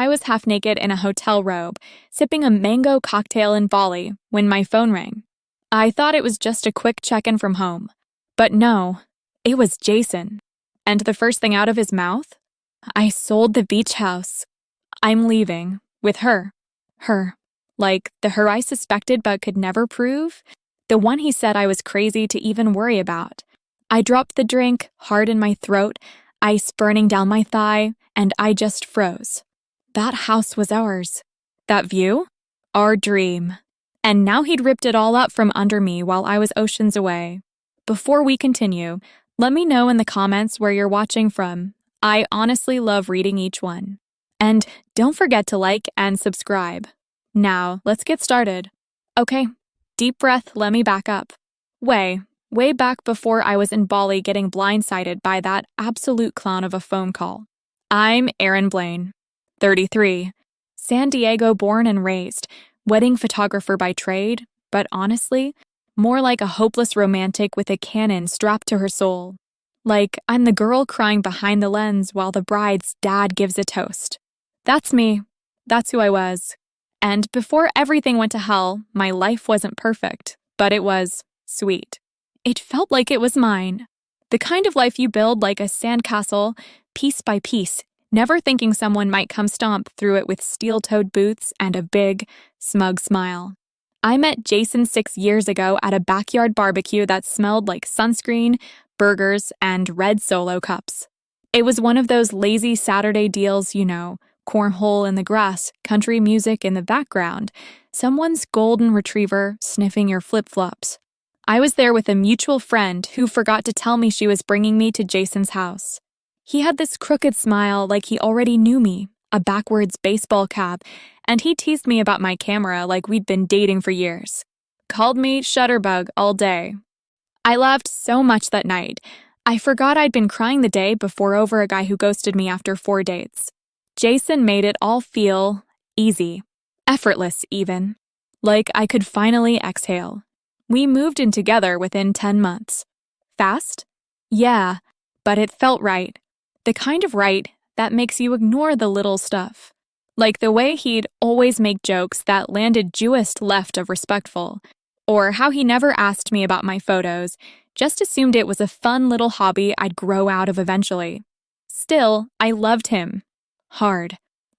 I was half naked in a hotel robe, sipping a mango cocktail in Bali when my phone rang. I thought it was just a quick check-in from home. But no, it was Jason. And the first thing out of his mouth? I sold the beach house. I'm leaving. With her. Her. Like the her I suspected but could never prove? The one he said I was crazy to even worry about. I dropped the drink, hard in my throat, ice burning down my thigh, and I just froze. That house was ours. That view? Our dream. And now he'd ripped it all up from under me while I was oceans away. Before we continue, let me know in the comments where you're watching from. I honestly love reading each one. And don't forget to like and subscribe. Now, let's get started. Okay, deep breath, let me back up. Way back before I was in Bali getting blindsided by that absolute clown of a phone call. I'm Erin Blaine, 33, San Diego born and raised, wedding photographer by trade, but honestly, more like a hopeless romantic with a cannon strapped to her soul. Like I'm the girl crying behind the lens while the bride's dad gives a toast. That's me. That's who I was. And before everything went to hell, my life wasn't perfect, but it was sweet. It felt like it was mine. The kind of life you build like a sandcastle, piece by piece, never thinking someone might come stomp through it with steel-toed boots and a big, smug smile. I met Jason 6 years ago at a backyard barbecue that smelled like sunscreen, burgers, and red Solo cups. It was one of those lazy Saturday deals, you know, cornhole in the grass, country music in the background, someone's golden retriever sniffing your flip-flops. I was there with a mutual friend who forgot to tell me she was bringing me to Jason's house. He had this crooked smile like he already knew me, a backwards baseball cap, and he teased me about my camera like we'd been dating for years. Called me Shutterbug all day. I laughed so much that night, I forgot I'd been crying the day before over a guy who ghosted me after 4 dates. Jason made it all feel easy, effortless even, like I could finally exhale. We moved in together within 10 months. Fast? Yeah, but it felt right. The kind of right that makes you ignore the little stuff. Like the way he'd always make jokes that landed Jewest left of respectful, or how he never asked me about my photos, just assumed it was a fun little hobby I'd grow out of eventually. Still, I loved him. Hard.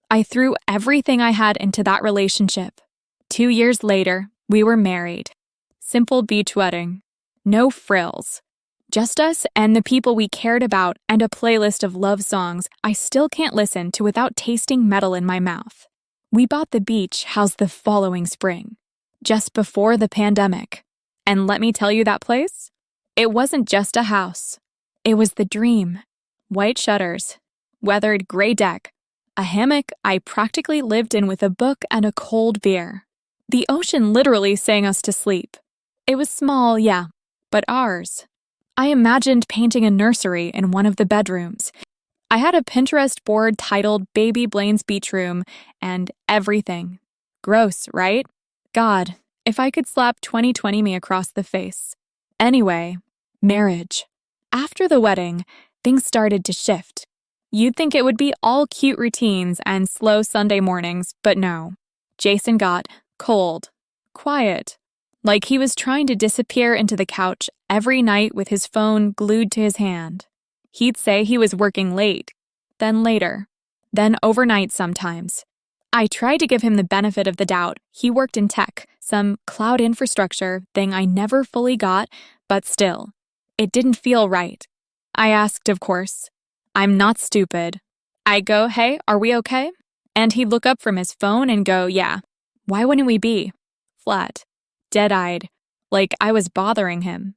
I threw everything I had into that relationship. 2 years later, we were married. Simple beach wedding. No frills. Just us and the people we cared about and a playlist of love songs I still can't listen to without tasting metal in my mouth. We bought the beach house the following spring, just before the pandemic. And let me tell you that place? It wasn't just a house. It was the dream. White shutters, weathered gray deck, a hammock I practically lived in with a book and a cold beer. The ocean literally sang us to sleep. It was small, yeah, but ours. I imagined painting a nursery in one of the bedrooms. I had a Pinterest board titled Baby Blaine's Beach Room and everything. Gross, right? God, if I could slap 2020 me across the face. Anyway, marriage. After the wedding, things started to shift. You'd think it would be all cute routines and slow Sunday mornings, but no. Jason got cold, quiet, like he was trying to disappear into the couch every night with his phone glued to his hand. He'd say he was working late, then later, then overnight sometimes. I tried to give him the benefit of the doubt. He worked in tech, some cloud infrastructure thing I never fully got, but still, it didn't feel right. I asked, of course. I'm not stupid. I go, hey, are we okay? And he'd look up from his phone and go, yeah. Why wouldn't we be? Flat. Dead-eyed. Like I was bothering him.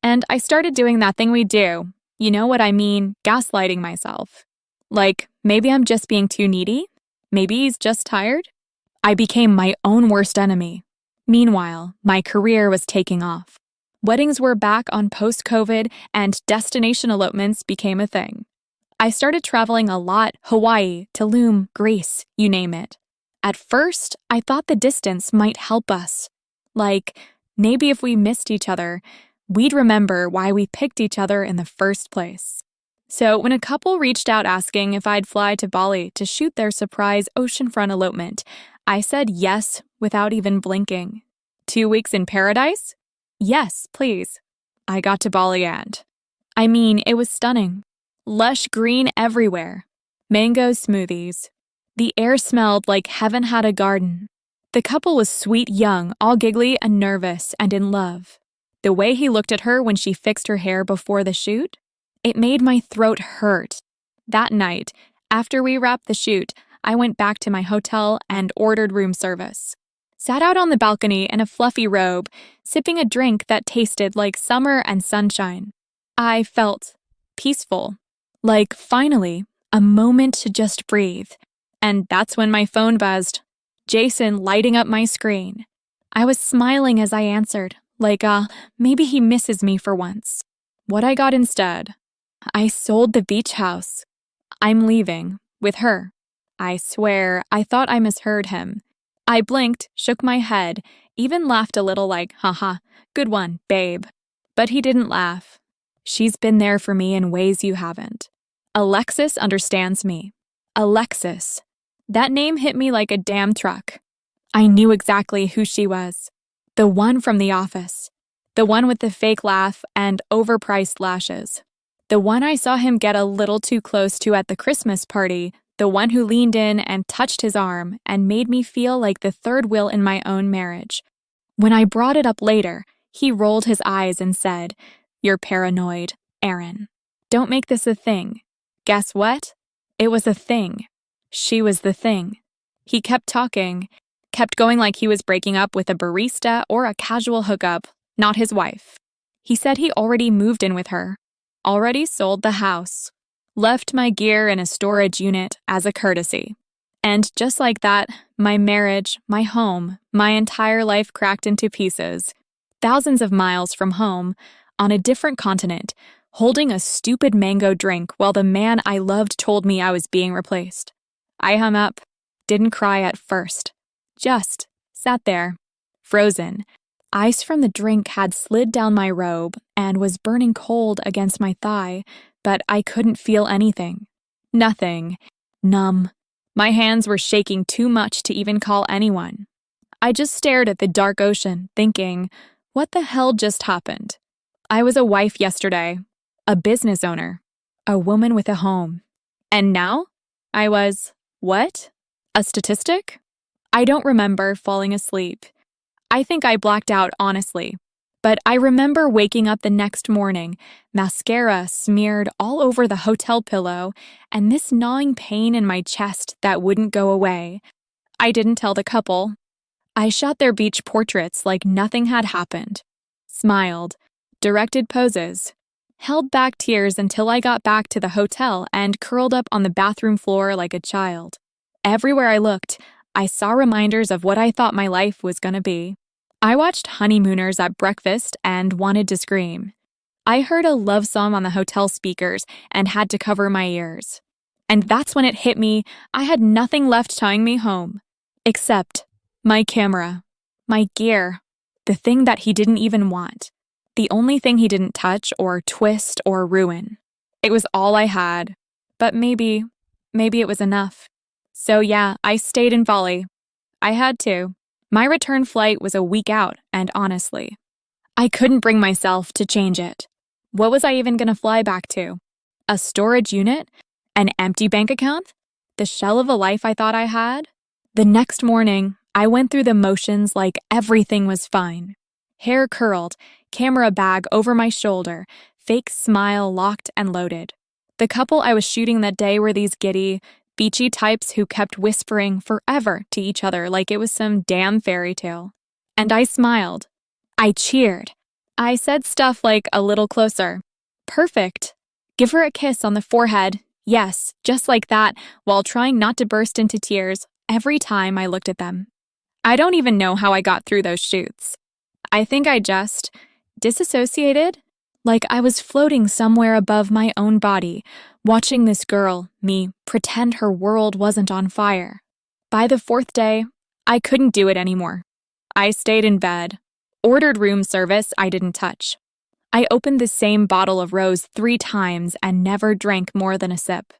And I started doing that thing we do. You know what I mean? Gaslighting myself. Like, maybe I'm just being too needy? Maybe he's just tired? I became my own worst enemy. Meanwhile, my career was taking off. Weddings were back on post-COVID and destination elopements became a thing. I started traveling a lot, Hawaii, Tulum, Greece, you name it. At first, I thought the distance might help us. Like, maybe if we missed each other, we'd remember why we picked each other in the first place. So, when a couple reached out asking if I'd fly to Bali to shoot their surprise oceanfront elopement, I said yes without even blinking. 2 weeks in paradise? Yes, please. I got to Bali and it was stunning. Lush green everywhere. Mango smoothies. The air smelled like heaven had a garden. The couple was sweet young, all giggly and nervous and in love. The way he looked at her when she fixed her hair before the shoot, it made my throat hurt. That night, after we wrapped the shoot, I went back to my hotel and ordered room service. Sat out on the balcony in a fluffy robe, sipping a drink that tasted like summer and sunshine. I felt peaceful, like finally a moment to just breathe. And that's when my phone buzzed. Jason lighting up my screen. I was smiling as I answered, like, maybe he misses me for once. What I got instead? I sold the beach house. I'm leaving, with her. I swear, I thought I misheard him. I blinked, shook my head, even laughed a little like, haha, good one, babe. But he didn't laugh. She's been there for me in ways you haven't. Alexis understands me. Alexis. That name hit me like a damn truck. I knew exactly who she was. The one from the office. The one with the fake laugh and overpriced lashes. The one I saw him get a little too close to at the Christmas party. The one who leaned in and touched his arm and made me feel like the third wheel in my own marriage. When I brought it up later, he rolled his eyes and said, "You're paranoid, Aaron. Don't make this a thing." Guess what? It was a thing. She was the thing. He kept talking, kept going like he was breaking up with a barista or a casual hookup, not his wife. He said he already moved in with her, already sold the house, left my gear in a storage unit as a courtesy. And just like that, my marriage, my home, my entire life cracked into pieces. Thousands of miles from home, on a different continent, holding a stupid mango drink while the man I loved told me I was being replaced. I hung up, didn't cry at first, just sat there, frozen. Ice from the drink had slid down my robe and was burning cold against my thigh, but I couldn't feel anything. Nothing. Numb. My hands were shaking too much to even call anyone. I just stared at the dark ocean, thinking, what the hell just happened? I was a wife yesterday, a business owner, a woman with a home. And now? I was, what? A statistic? I don't remember falling asleep. I think I blacked out, honestly. But I remember waking up the next morning, mascara smeared all over the hotel pillow, and this gnawing pain in my chest that wouldn't go away. I didn't tell the couple. I shot their beach portraits like nothing had happened. Smiled, directed poses, held back tears until I got back to the hotel and curled up on the bathroom floor like a child. Everywhere I looked, I saw reminders of what I thought my life was gonna be. I watched Honeymooners at breakfast and wanted to scream. I heard a love song on the hotel speakers and had to cover my ears. And that's when it hit me, I had nothing left tying me home. Except my camera, my gear, the thing that he didn't even want. The only thing he didn't touch or twist or ruin. It was all I had. But maybe it was enough. So yeah, I stayed in Bali. I had to. My return flight was a week out, and honestly, I couldn't bring myself to change it. What was I even gonna fly back to? A storage unit? An empty bank account? The shell of a life I thought I had? The next morning, I went through the motions like everything was fine. Hair curled, camera bag over my shoulder, fake smile locked and loaded. The couple I was shooting that day were these giddy, beachy types who kept whispering forever to each other like it was some damn fairy tale. And I smiled. I cheered. I said stuff like a little closer. Perfect. Give her a kiss on the forehead. Yes, just like that, while trying not to burst into tears every time I looked at them. I don't even know how I got through those shoots. I think I just disassociated, like I was floating somewhere above my own body, watching this girl, me, pretend her world wasn't on fire. By the fourth day, I couldn't do it anymore. I stayed in bed, ordered room service I didn't touch. I opened the same bottle of rose 3 times and never drank more than a sip.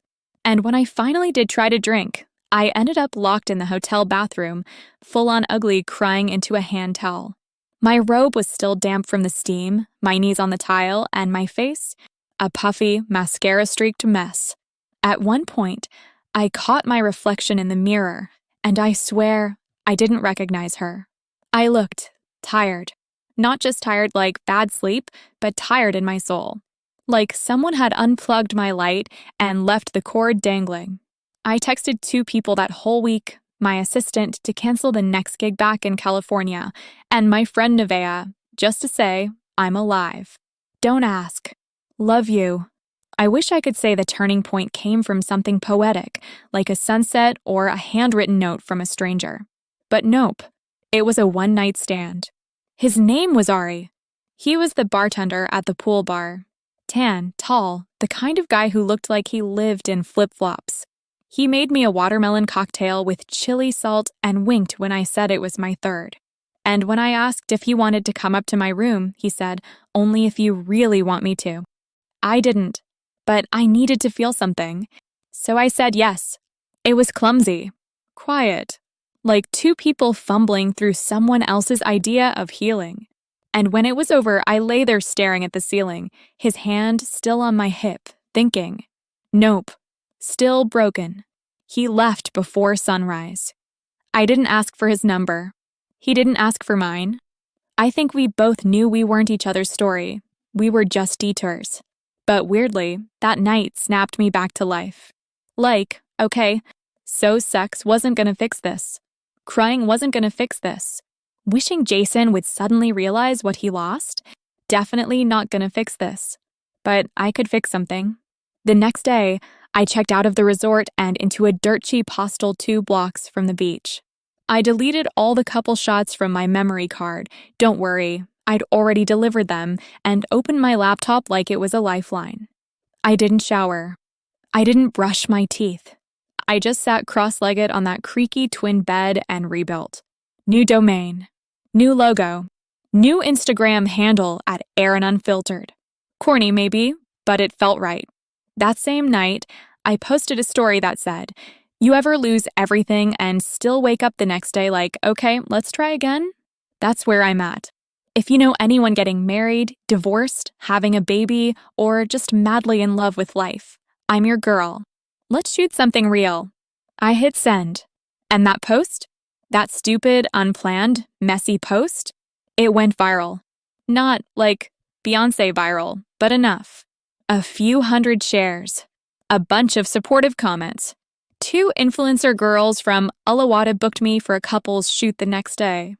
And when I finally did try to drink, I ended up locked in the hotel bathroom, full-on ugly, crying into a hand towel. My robe was still damp from the steam, my knees on the tile, and my face, a puffy, mascara-streaked mess. At one point, I caught my reflection in the mirror, and I swear I didn't recognize her. I looked tired. Not just tired like bad sleep, but tired in my soul. Like someone had unplugged my light and left the cord dangling. I texted 2 people that whole week, my assistant to cancel the next gig back in California, and my friend Nevaeh, just to say, I'm alive. Don't ask. Love you. I wish I could say the turning point came from something poetic, like a sunset or a handwritten note from a stranger. But nope, it was a one-night stand. His name was Ari. He was the bartender at the pool bar. Tan, tall, the kind of guy who looked like he lived in flip-flops. He made me a watermelon cocktail with chili salt and winked when I said it was my third. And when I asked if he wanted to come up to my room, he said, only if you really want me to. I didn't, but I needed to feel something. So I said yes. It was clumsy, quiet, like 2 people fumbling through someone else's idea of healing. And when it was over, I lay there staring at the ceiling, his hand still on my hip, thinking, nope, still broken. He left before sunrise. I didn't ask for his number. He didn't ask for mine. I think we both knew we weren't each other's story. We were just detours. But weirdly, that night snapped me back to life. Like, okay, so sex wasn't gonna fix this. Crying wasn't gonna fix this. Wishing Jason would suddenly realize what he lost? Definitely not gonna fix this. But I could fix something. The next day, I checked out of the resort and into a dirt cheap hostel 2 blocks from the beach. I deleted all the couple shots from my memory card. Don't worry, I'd already delivered them, and opened my laptop like it was a lifeline. I didn't shower. I didn't brush my teeth. I just sat cross-legged on that creaky twin bed and rebuilt. New domain. New logo. New Instagram handle at Erin Unfiltered. Corny maybe, but it felt right. That same night, I posted a story that said, you ever lose everything and still wake up the next day like, okay, let's try again? That's where I'm at. If you know anyone getting married, divorced, having a baby, or just madly in love with life, I'm your girl. Let's shoot something real. I hit send. And that post? That stupid, unplanned, messy post? It went viral. Not like Beyoncé viral, but enough. A few hundred shares. A bunch of supportive comments. 2 influencer girls from Alawata booked me for a couple's shoot the next day.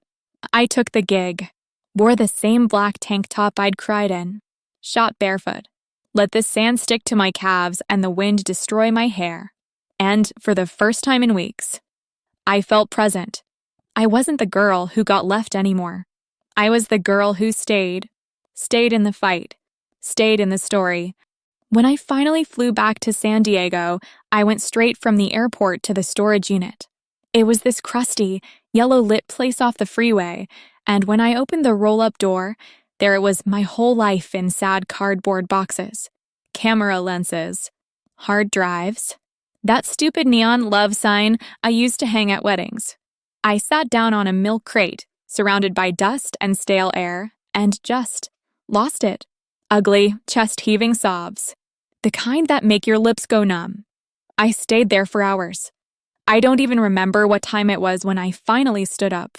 I took the gig. Wore the same black tank top I'd cried in. Shot barefoot. Let the sand stick to my calves and the wind destroy my hair. And for the first time in weeks, I felt present. I wasn't the girl who got left anymore. I was the girl who stayed in the fight, stayed in the story. When I finally flew back to San Diego, I went straight from the airport to the storage unit. It was this crusty, yellow-lit place off the freeway, and when I opened the roll-up door, there it was, my whole life in sad cardboard boxes, camera lenses, hard drives, that stupid neon love sign I used to hang at weddings. I sat down on a milk crate, surrounded by dust and stale air, and just lost it. Ugly, chest-heaving sobs. The kind that make your lips go numb. I stayed there for hours. I don't even remember what time it was when I finally stood up.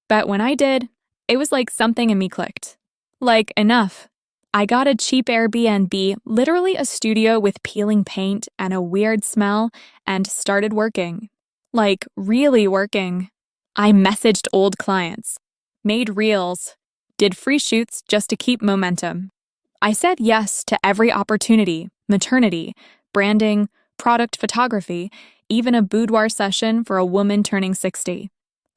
But when I did, it was like something in me clicked. Like, enough. I got a cheap Airbnb, literally a studio with peeling paint and a weird smell, and started working. Like, really working. I messaged old clients, made reels, did free shoots just to keep momentum. I said yes to every opportunity, maternity, branding, product photography, even a boudoir session for a woman turning 60.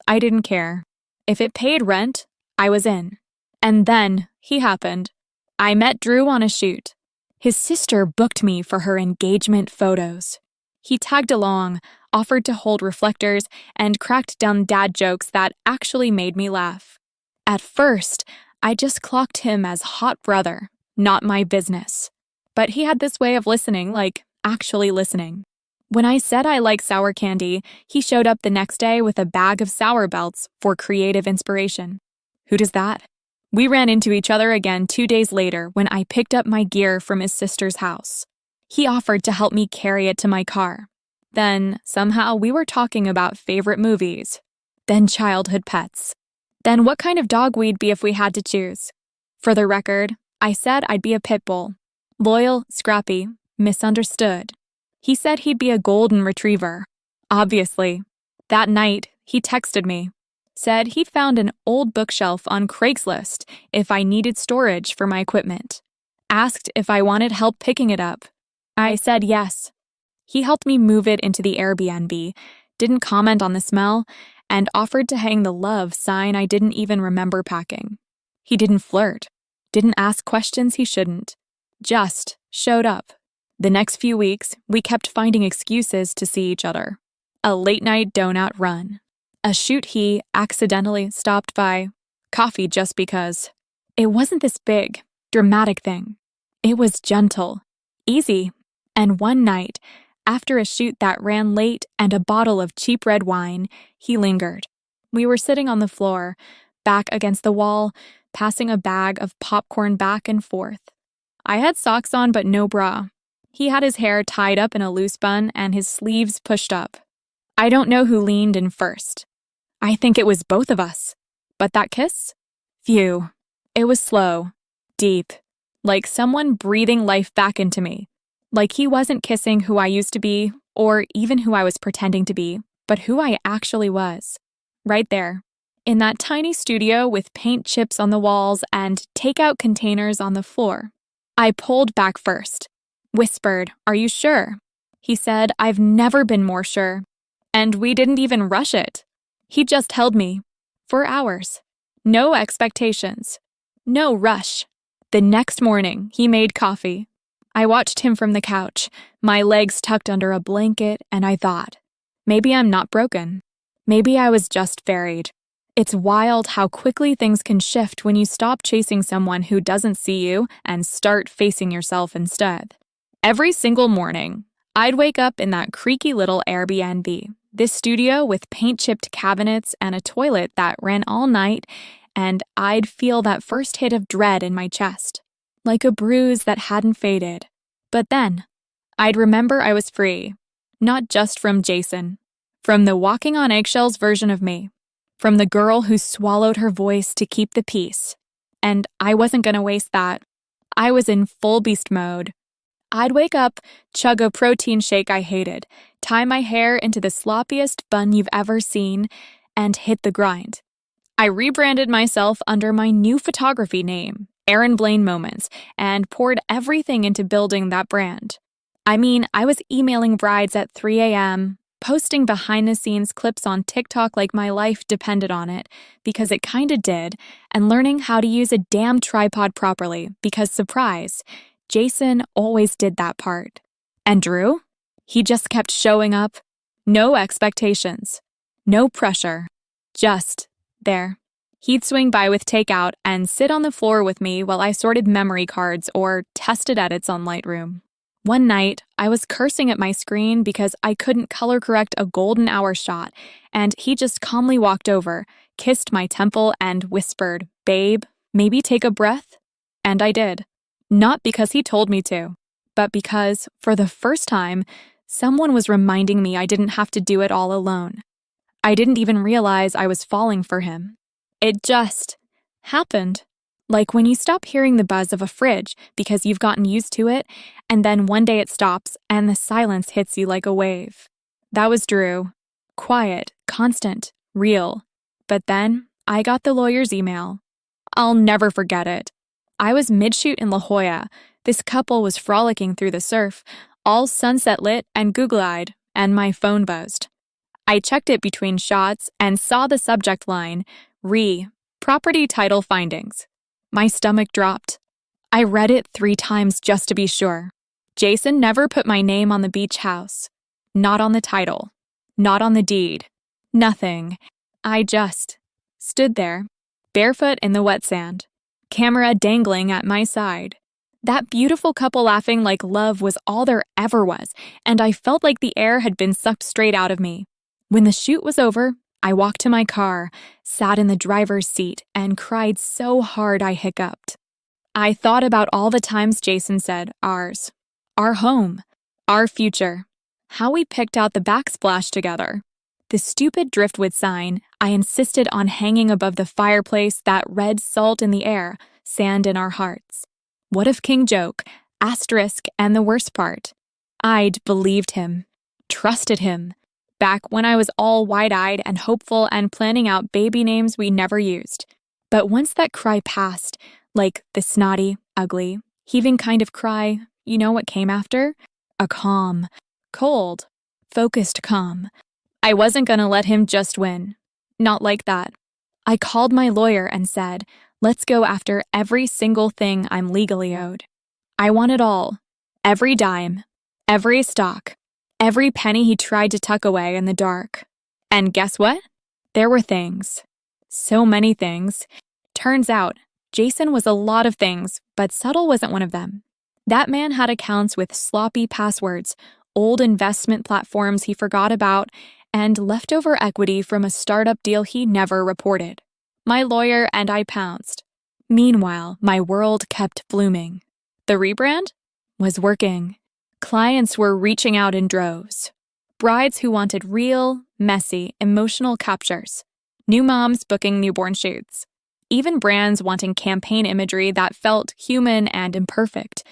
I didn't care. If it paid rent, I was in. And then he happened. I met Drew on a shoot. His sister booked me for her engagement photos. He tagged along, offered to hold reflectors, and cracked down dad jokes that actually made me laugh. At first, I just clocked him as hot brother, Not my business. But he had this way of listening, like actually listening. When I said I like sour candy, he showed up the next day with a bag of sour belts for creative inspiration. Who does that? We ran into each other again 2 days later when I picked up my gear from his sister's house. He offered to help me carry it to my car. Then, somehow, we were talking about favorite movies. Then childhood pets. Then what kind of dog we'd be if we had to choose. For the record, I said I'd be a pit bull. Loyal, scrappy, misunderstood. He said he'd be a golden retriever. Obviously. That night, he texted me. Said he'd found an old bookshelf on Craigslist if I needed storage for my equipment. Asked if I wanted help picking it up. I said yes. He helped me move it into the Airbnb, didn't comment on the smell, and offered to hang the love sign I didn't even remember packing. He didn't flirt, didn't ask questions he shouldn't, just showed up. The next few weeks, we kept finding excuses to see each other. A late-night donut run. A shoot he accidentally stopped by. Coffee just because. It wasn't this big, dramatic thing. It was gentle, easy, and one night, after a shoot that ran late and a bottle of cheap red wine, he lingered. We were sitting on the floor, back against the wall, passing a bag of popcorn back and forth. I had socks on but no bra. He had his hair tied up in a loose bun and his sleeves pushed up. I don't know who leaned in first. I think it was both of us. But that kiss? Phew. It was slow, deep, like someone breathing life back into me. Like he wasn't kissing who I used to be, or even who I was pretending to be, but who I actually was. Right there, in that tiny studio with paint chips on the walls and takeout containers on the floor. I pulled back first. Whispered, "Are you sure?" He said, "I've never been more sure." And we didn't even rush it. He just held me. For hours. No expectations. No rush. The next morning, he made coffee. I watched him from the couch, my legs tucked under a blanket, and I thought, maybe I'm not broken. Maybe I was just buried. It's wild how quickly things can shift when you stop chasing someone who doesn't see you and start facing yourself instead. Every single morning, I'd wake up in that creaky little Airbnb, this studio with paint-chipped cabinets and a toilet that ran all night, and I'd feel that first hit of dread in my chest, like a bruise that hadn't faded. But then, I'd remember I was free, not just from Jason, from the walking on eggshells version of me, from the girl who swallowed her voice to keep the peace. And I wasn't gonna waste that. I was in full beast mode. I'd wake up, chug a protein shake I hated, tie my hair into the sloppiest bun you've ever seen, and hit the grind. I rebranded myself under my new photography name, Erin Blaine Moments, and poured everything into building that brand. I mean, I was emailing brides at 3 a.m., posting behind-the-scenes clips on TikTok like my life depended on it, because it kinda did, and learning how to use a damn tripod properly, because surprise, Jason always did that part. And Drew? He just kept showing up. No expectations. No pressure. Just there. He'd swing by with takeout and sit on the floor with me while I sorted memory cards or tested edits on Lightroom. One night, I was cursing at my screen because I couldn't color correct a golden hour shot, and he just calmly walked over, kissed my temple, and whispered, "Babe, maybe take a breath?" And I did. Not because he told me to, but because, for the first time, someone was reminding me I didn't have to do it all alone. I didn't even realize I was falling for him. It just happened. Like when you stop hearing the buzz of a fridge because you've gotten used to it, and then one day it stops and the silence hits you like a wave. That was Drew. Quiet, constant, real. But then I got the lawyer's email. I'll never forget it. I was mid-shoot in La Jolla. This couple was frolicking through the surf, all sunset lit and googly-eyed, and my phone buzzed. I checked it between shots and saw the subject line, Property Title Findings. My stomach dropped. I read it 3 times just to be sure. Jason never put my name on the beach house. Not on the title. Not on the deed. Nothing. I just stood there, barefoot in the wet sand, camera dangling at my side, That beautiful couple laughing like love was all there ever was, and I felt like the air had been sucked straight out of me. When the shoot was over, I walked to my car, sat in the driver's seat, and cried so hard I hiccuped. I thought about all the times Jason said, ours, our home, our future, how we picked out the backsplash together. The stupid driftwood sign I insisted on hanging above the fireplace that read salt in the air, sand in our hearts. What if King joke, asterisk, and the worst part? I'd believed him, trusted him, back when I was all wide-eyed and hopeful and planning out baby names we never used. But once that cry passed, like the snotty, ugly, heaving kind of cry, you know what came after? A calm, cold, focused calm. I wasn't gonna let him just win. Not like that. I called my lawyer and said, let's go after every single thing I'm legally owed. I want it all. Every dime, every stock, every penny he tried to tuck away in the dark. And guess what? There were things. So many things. Turns out, Jason was a lot of things, but subtle wasn't one of them. That man had accounts with sloppy passwords, old investment platforms he forgot about, and leftover equity from a startup deal he never reported. My lawyer and I pounced. Meanwhile, my world kept blooming. The rebrand was working. Clients were reaching out in droves. Brides who wanted real, messy, emotional captures. New moms booking newborn shoots. Even brands wanting campaign imagery that felt human and imperfect.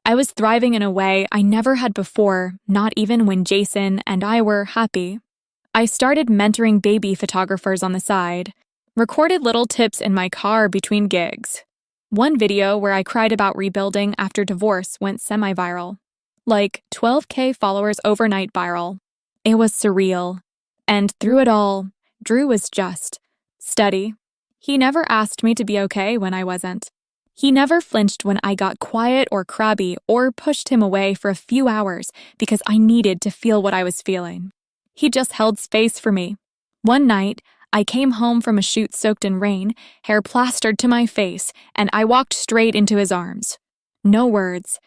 I was thriving in a way I never had before, not even when Jason and I were happy. I started mentoring baby photographers on the side. Recorded little tips in my car between gigs. One video where I cried about rebuilding after divorce went semi-viral. Like 12K followers overnight viral. It was surreal. And through it all, Drew was just steady. He never asked me to be okay when I wasn't. He never flinched when I got quiet or crabby or pushed him away for a few hours because I needed to feel what I was feeling. He just held space for me. One night, I came home from a shoot soaked in rain, hair plastered to my face, and I walked straight into his arms. No words.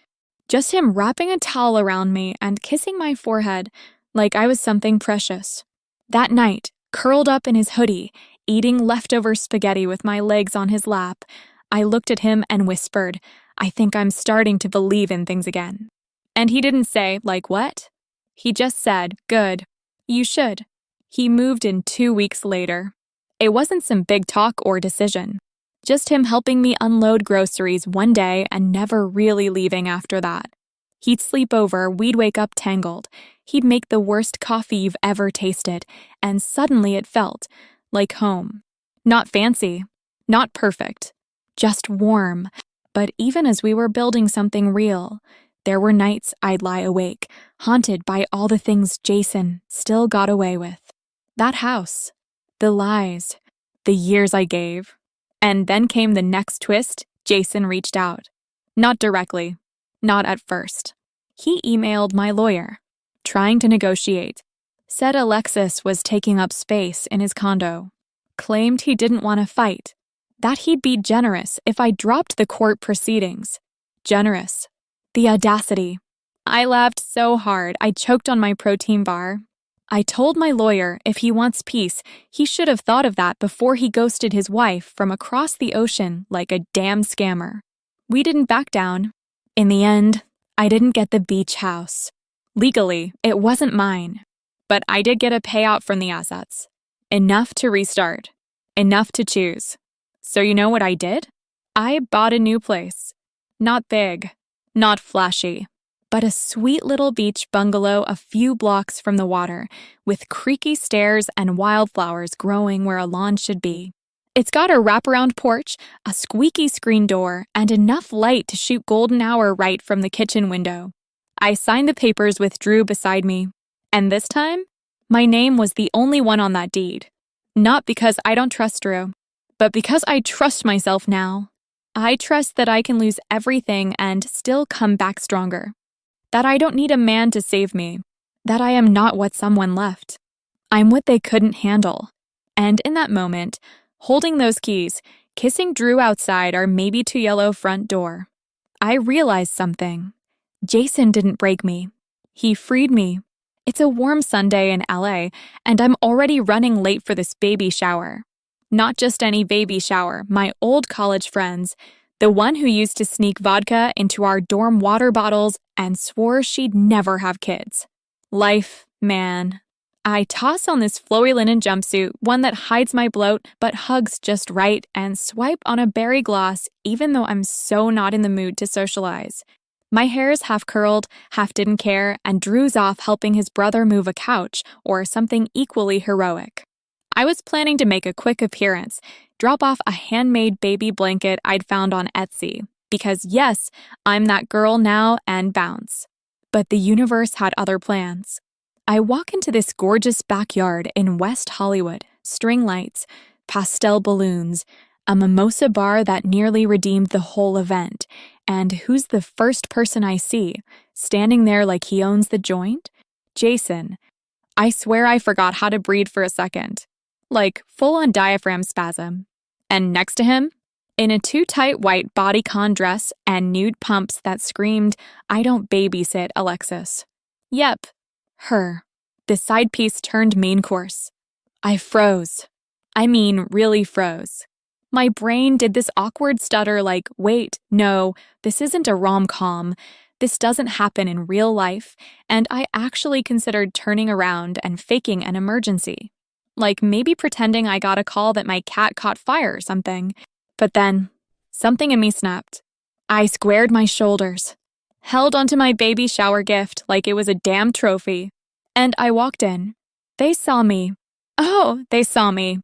Just him wrapping a towel around me and kissing my forehead like I was something precious. That night, curled up in his hoodie, eating leftover spaghetti with my legs on his lap, I looked at him and whispered, I think I'm starting to believe in things again. And he didn't say, like what? He just said, good. You should. He moved in 2 weeks later. It wasn't some big talk or decision. Just him helping me unload groceries one day and never really leaving after that. He'd sleep over, we'd wake up tangled. He'd make the worst coffee you've ever tasted, and suddenly it felt like home. Not fancy, not perfect, just warm. But even as we were building something real, there were nights I'd lie awake, haunted by all the things Jason still got away with. That house, the lies, the years I gave. And then came the next twist. Jason reached out. Not directly. Not at first. He emailed my lawyer, trying to negotiate. Said Alexis was taking up space in his condo. Claimed he didn't want to fight. That he'd be generous if I dropped the court proceedings. Generous. The audacity. I laughed so hard I choked on my protein bar. I told my lawyer if he wants peace, he should have thought of that before he ghosted his wife from across the ocean like a damn scammer. We didn't back down. In the end, I didn't get the beach house. Legally, it wasn't mine. But I did get a payout from the assets. Enough to restart. Enough to choose. So you know what I did? I bought a new place. Not big. Not flashy. But a sweet little beach bungalow a few blocks from the water, with creaky stairs and wildflowers growing where a lawn should be. It's got a wraparound porch, a squeaky screen door, and enough light to shoot golden hour right from the kitchen window. I signed the papers with Drew beside me, and this time, my name was the only one on that deed. Not because I don't trust Drew, but because I trust myself now. I trust that I can lose everything and still come back stronger. That I don't need a man to save me. That I am not what someone left. I'm what they couldn't handle. And in that moment, holding those keys, kissing Drew outside our maybe too yellow front door, I realized something. Jason didn't break me. He freed me. It's a warm Sunday in LA, and I'm already running late for this baby shower. Not just any baby shower, my old college friends, the one who used to sneak vodka into our dorm water bottles and swore she'd never have kids. Life, man. I toss on this flowy linen jumpsuit, one that hides my bloat but hugs just right, and swipe on a berry gloss even though I'm so not in the mood to socialize. My hair is half curled, half didn't care, and Drew's off helping his brother move a couch, or something equally heroic. I was planning to make a quick appearance, drop off a handmade baby blanket I'd found on Etsy, because yes, I'm that girl now, and bounce. But the universe had other plans. I walk into this gorgeous backyard in West Hollywood, string lights, pastel balloons, a mimosa bar that nearly redeemed the whole event, and who's the first person I see, standing there like he owns the joint? Jason. I swear I forgot how to breathe for a second. Like, full-on diaphragm spasm. And next to him, in a too-tight white bodycon dress and nude pumps that screamed, "I don't babysit, Alexis." Yep, her. The side piece turned main course. I froze. I mean, really froze. My brain did this awkward stutter like, wait, no, this isn't a rom-com. This doesn't happen in real life, and I actually considered turning around and faking an emergency. Like maybe pretending I got a call that my cat caught fire or something. But then, something in me snapped. I squared my shoulders, held onto my baby shower gift like it was a damn trophy, and I walked in. They saw me. Oh, they saw me.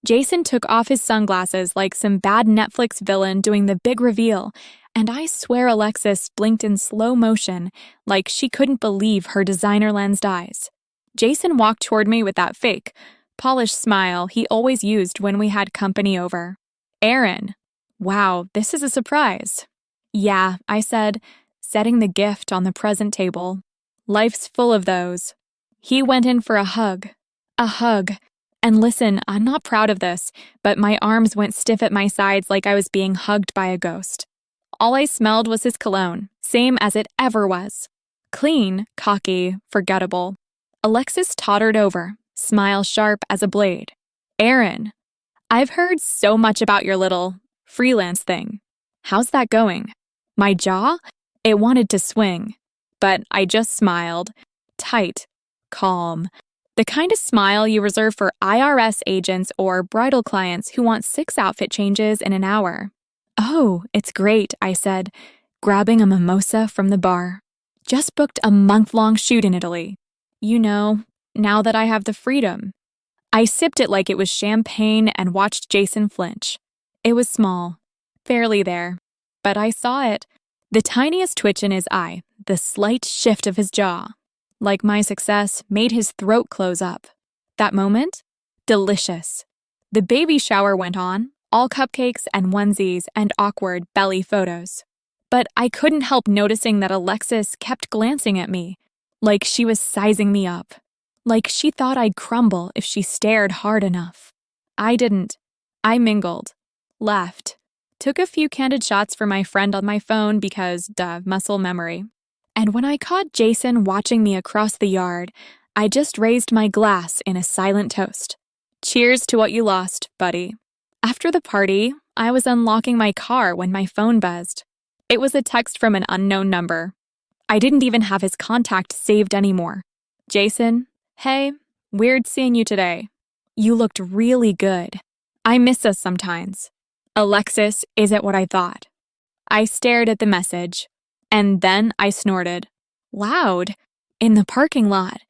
Jason took off his sunglasses like some bad Netflix villain doing the big reveal, and I swear Alexis blinked in slow motion like she couldn't believe her designer-lensed eyes. Jason walked toward me with that fake, polished smile he always used when we had company over. Aaron. Wow, this is a surprise. Yeah, I said, setting the gift on the present table. Life's full of those. He went in for a hug. A hug. And listen, I'm not proud of this, but my arms went stiff at my sides like I was being hugged by a ghost. All I smelled was his cologne, same as it ever was. Clean, cocky, forgettable. Alexis tottered over, smile sharp as a blade. Aaron, I've heard so much about your little freelance thing. How's that going? My jaw? It wanted to swing, but I just smiled. Tight, calm. The kind of smile you reserve for IRS agents or bridal clients who want 6 outfit changes in an hour. Oh, it's great, I said, grabbing a mimosa from the bar. Just booked a month-long shoot in Italy. You know, now that I have the freedom. I sipped it like it was champagne and watched Jason flinch. It was small, barely there, but I saw it. The tiniest twitch in his eye, the slight shift of his jaw. Like my success made his throat close up. That moment? Delicious. The baby shower went on, all cupcakes and onesies and awkward belly photos. But I couldn't help noticing that Alexis kept glancing at me, like she was sizing me up, like she thought I'd crumble if she stared hard enough. I didn't. I mingled, left, took a few candid shots for my friend on my phone because, duh, muscle memory. And when I caught Jason watching me across the yard, I just raised my glass in a silent toast. Cheers to what you lost, buddy. After the party, I was unlocking my car when my phone buzzed. It was a text from an unknown number. I didn't even have his contact saved anymore. Jason, hey, weird seeing you today. You looked really good. I miss us sometimes. Alexis isn't what I thought. I stared at the message. And then I snorted. Loud. In the parking lot.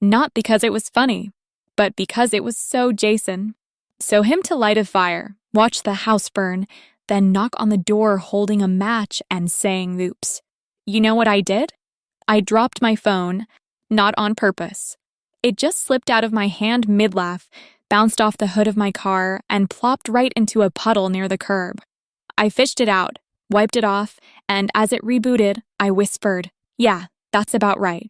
Not because it was funny, but because it was so Jason. So him to light a fire, watch the house burn, then knock on the door holding a match and saying oops. You know what I did? I dropped my phone, not on purpose. It just slipped out of my hand mid-laugh, bounced off the hood of my car, and plopped right into a puddle near the curb. I fished it out, wiped it off, and as it rebooted, I whispered, yeah, that's about right.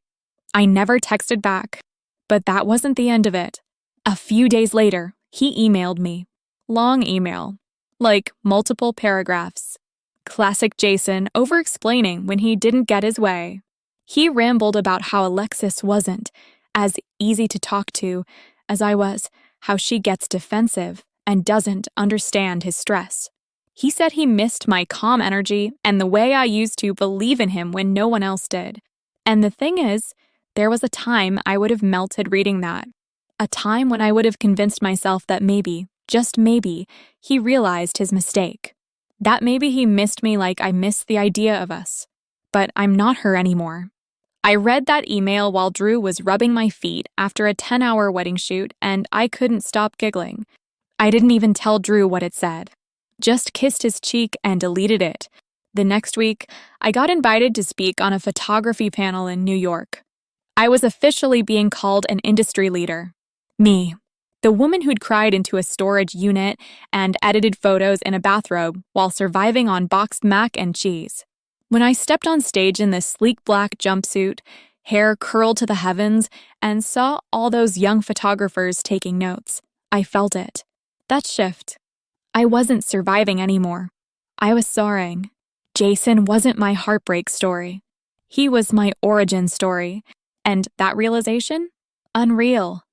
I never texted back, but that wasn't the end of it. A few days later, he emailed me. Long email, like multiple paragraphs. Classic Jason over-explaining when he didn't get his way. He rambled about how Alexis wasn't as easy to talk to as I was, how she gets defensive and doesn't understand his stress. He said he missed my calm energy and the way I used to believe in him when no one else did. And the thing is, there was a time I would have melted reading that. A time when I would have convinced myself that maybe, just maybe, he realized his mistake. That maybe he missed me like I missed the idea of us. But I'm not her anymore. I read that email while Drew was rubbing my feet after a 10-hour wedding shoot, and I couldn't stop giggling. I didn't even tell Drew what it said. Just kissed his cheek and deleted it. The next week, I got invited to speak on a photography panel in New York. I was officially being called an industry leader. Me, the woman who'd cried into a storage unit and edited photos in a bathrobe while surviving on boxed mac and cheese. When I stepped on stage in this sleek black jumpsuit, hair curled to the heavens, and saw all those young photographers taking notes, I felt it. That shift. I wasn't surviving anymore. I was soaring. Jason wasn't my heartbreak story. He was my origin story. And that realization? Unreal.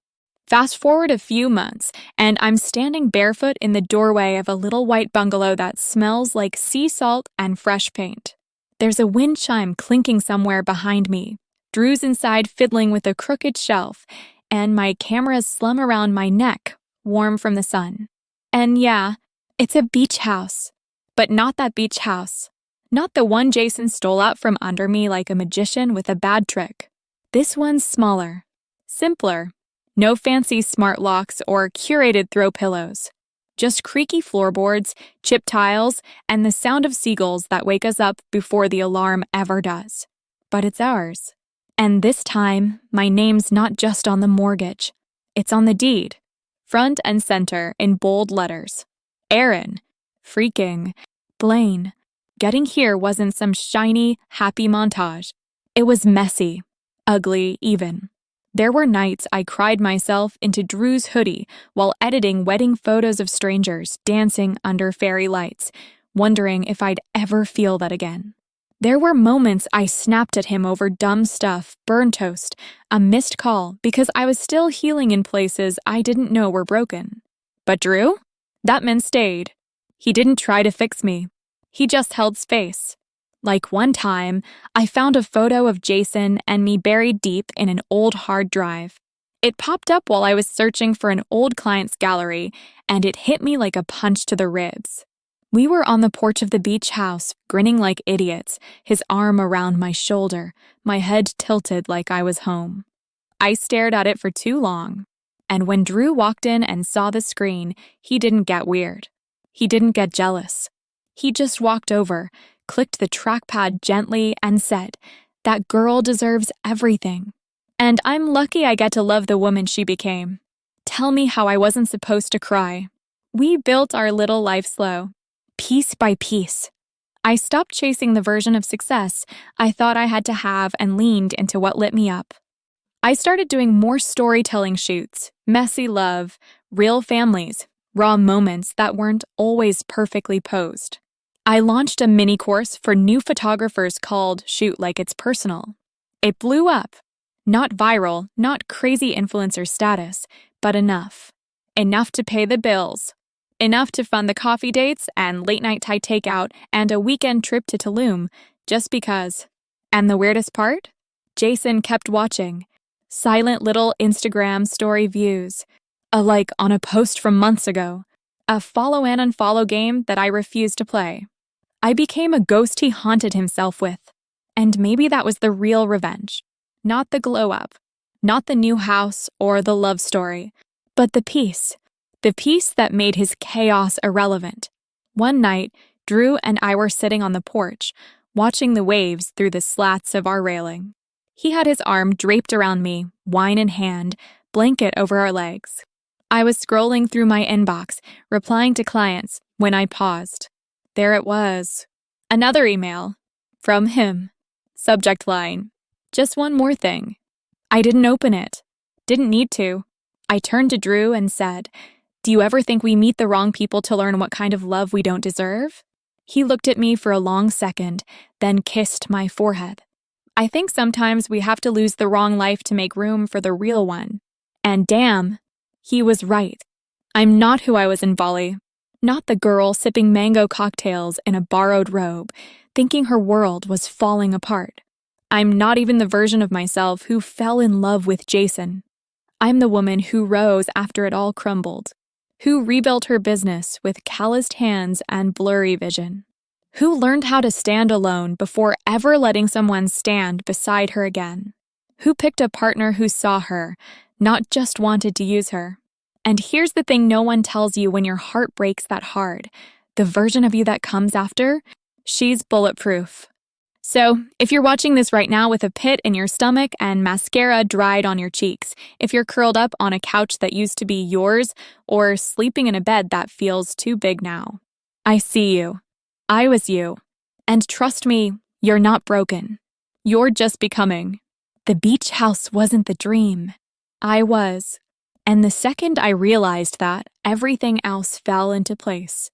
Fast forward a few months, and I'm standing barefoot in the doorway of a little white bungalow that smells like sea salt and fresh paint. There's a wind chime clinking somewhere behind me. Drew's inside fiddling with a crooked shelf, and my camera's slung around my neck, warm from the sun. And yeah, it's a beach house. But not that beach house. Not the one Jason stole out from under me like a magician with a bad trick. This one's smaller, simpler. No fancy smart locks or curated throw pillows. Just creaky floorboards, chipped tiles, and the sound of seagulls that wake us up before the alarm ever does. But it's ours. And this time, my name's not just on the mortgage. It's on the deed. Front and center in bold letters. Aaron. Freaking. Blaine. Getting here wasn't some shiny, happy montage. It was messy. Ugly, even. There were nights I cried myself into Drew's hoodie while editing wedding photos of strangers dancing under fairy lights, wondering if I'd ever feel that again. There were moments I snapped at him over dumb stuff, burnt toast, a missed call because I was still healing in places I didn't know were broken. But Drew? That man stayed. He didn't try to fix me. He just held space. Like one time, I found a photo of Jason and me buried deep in an old hard drive. It popped up while I was searching for an old client's gallery, and it hit me like a punch to the ribs. We were on the porch of the beach house, grinning like idiots, his arm around my shoulder, my head tilted like I was home. I stared at it for too long, and when Drew walked in and saw the screen, he didn't get weird. He didn't get jealous. He just walked over, clicked the trackpad gently, and said, "That girl deserves everything. And I'm lucky I get to love the woman she became. Tell me how I wasn't supposed to cry." We built our little life slow, piece by piece. I stopped chasing the version of success I thought I had to have and leaned into what lit me up. I started doing more storytelling shoots, messy love, real families, raw moments that weren't always perfectly posed. I launched a mini course for new photographers called Shoot Like It's Personal. It blew up. Not viral, not crazy influencer status, but enough. Enough to pay the bills. Enough to fund the coffee dates and late-night Thai takeout and a weekend trip to Tulum, just because. And the weirdest part? Jason kept watching. Silent little Instagram story views. A like on a post from months ago. A follow and unfollow game that I refused to play. I became a ghost he haunted himself with. And maybe that was the real revenge. Not the glow-up. Not the new house or the love story. But the peace. The peace that made his chaos irrelevant. One night, Drew and I were sitting on the porch, watching the waves through the slats of our railing. He had his arm draped around me, wine in hand, blanket over our legs. I was scrolling through my inbox, replying to clients, when I paused. There it was. Another email. From him. Subject line. Just one more thing. I didn't open it. Didn't need to. I turned to Drew and said, "Do you ever think we meet the wrong people to learn what kind of love we don't deserve?" He looked at me for a long second, then kissed my forehead. I think sometimes we have to lose the wrong life to make room for the real one. And damn, he was right. I'm not who I was in Volley. Not the girl sipping mango cocktails in a borrowed robe, thinking her world was falling apart. I'm not even the version of myself who fell in love with Jason. I'm the woman who rose after it all crumbled, who rebuilt her business with calloused hands and blurry vision, who learned how to stand alone before ever letting someone stand beside her again, who picked a partner who saw her, not just wanted to use her. And here's the thing no one tells you when your heart breaks that hard. The version of you that comes after, she's bulletproof. So, if you're watching this right now with a pit in your stomach and mascara dried on your cheeks, if you're curled up on a couch that used to be yours, or sleeping in a bed that feels too big now, I see you. I was you. And trust me, you're not broken. You're just becoming. The beach house wasn't the dream. I was. And the second I realized that, everything else fell into place.